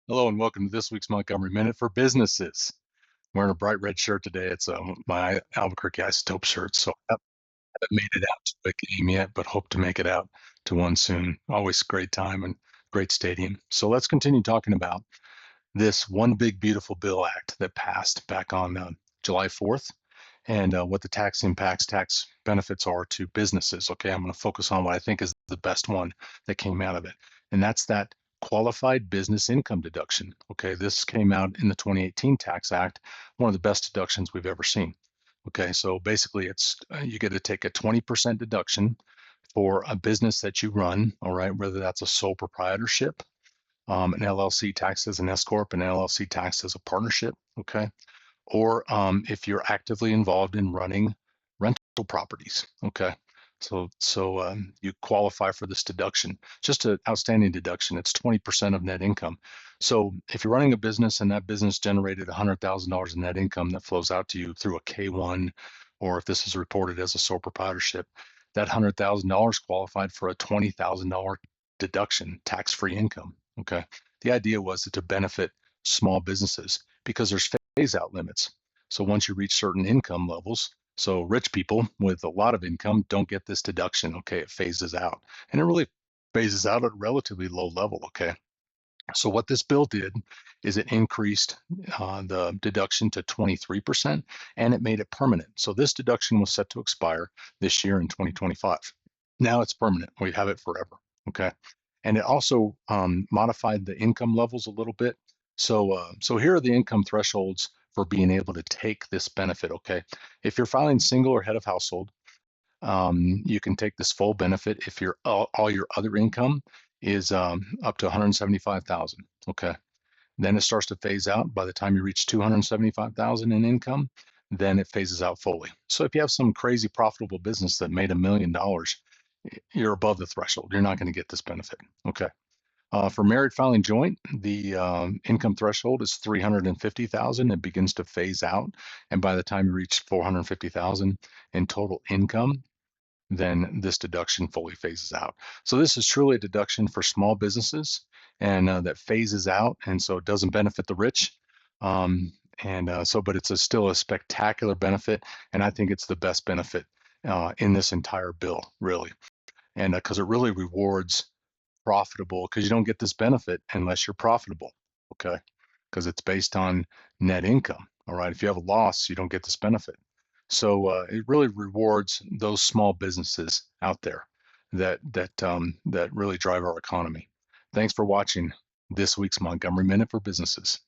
Hello and welcome to this week's Montgomery Minute for Businesses. I'm wearing a bright red shirt today. It's my Albuquerque Isotope shirt, so I haven't made it out to a game yet, but hope to make it out to one soon. Always great time and great stadium. So let's continue talking about this One Big Beautiful Bill Act that passed back on July 4th and what the tax impacts, tax benefits are to businesses. Okay, I'm going to focus on what I think is the best one that came out of it, and that's that qualified business income deduction. Okay, this came out in the 2018 Tax Act, one of the best deductions we've ever seen. Okay, so basically it's you get to take a 20% deduction for a business that you run, all right, whether that's a sole proprietorship, an LLC taxed as an S corp, an LLC taxed as a partnership, okay, or if you're actively involved in running rental properties. Okay, so you qualify for this deduction. Just an outstanding deduction. It's 20% of net income. So if you're running a business and that business generated $100,000 in net income that flows out to you through a K1, or if this is reported as a sole proprietorship, that $100,000 qualified for a $20,000 deduction, tax-free income. Okay, the idea was to benefit small businesses because there's phase out limits. So once you reach certain income levels, so rich people with a lot of income don't get this deduction. Okay, it phases out, and it really phases out at a relatively low level. Okay, so what this bill did is it increased the deduction to 23%, and it made it permanent. So this deduction was set to expire this year in 2025. Now it's permanent. We have it forever. Okay, and it also modified the income levels a little bit. So here are the income thresholds for being able to take this benefit. Okay, if you're filing single or head of household, you can take this full benefit if your all your other income is up to 175,000. Okay, then it starts to phase out by the time you reach 275,000 in income. Then it phases out fully. So if you have some crazy profitable business that made $1 million, you're above the threshold. You're not going to get this benefit. Okay. For married filing joint, the income threshold is 350,000. It begins to phase out, and by the time you reach 450,000 in total income, then this deduction fully phases out. So this is truly a deduction for small businesses, and that phases out, and so it doesn't benefit the rich. But it's still a spectacular benefit, and I think it's the best benefit in this entire bill, really, and because it really rewards profitable, because you don't get this benefit unless you're profitable. Okay, because it's based on net income. All right, if you have a loss, you don't get this benefit. So it really rewards those small businesses out there that really drive our economy. Thanks for watching this week's Montgomery Minute for Businesses.